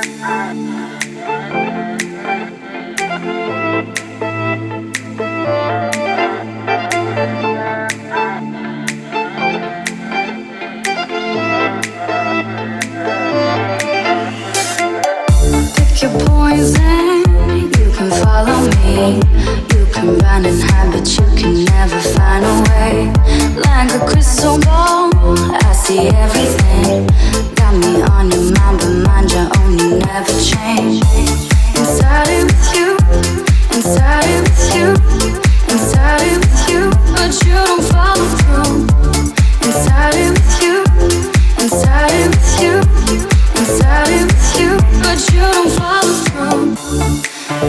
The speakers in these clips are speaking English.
Pick your poison, you can follow me. You can run and hide, but you can never find a way. Like a crystal ball, I see everything. Got me on your mind, but mind your own, you never change. Inside it with you, inside it with you, inside it with you, but you don't follow through. Inside it with you, inside it with you, inside it with you, but you don't follow through.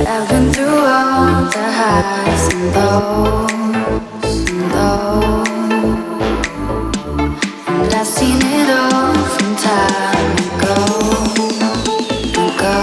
I've been through all the highs and lows and lows, and I've seen it all from time ago, ago.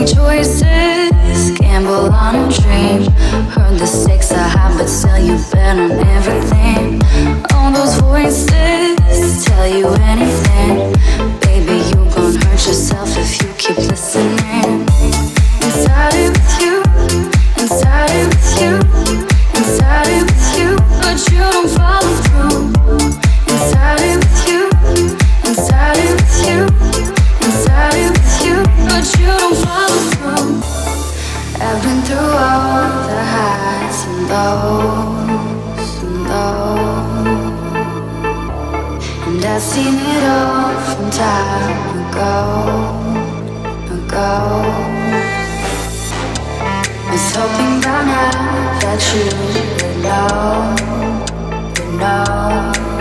Choices, gamble on a dream. Heard the stakes are high, but still you bet on everything. All those voices tell you anything. Baby, you gon' hurt yourself if you keep listening. Inside it with you, inside it with you, inside it with you, but you don't follow through. Inside it with you, inside it with you, inside it with you, but you don't follow through. I've been through all the highs and lows and lows, and I've seen it all from time ago, ago. Was hoping by now that you would know, would know.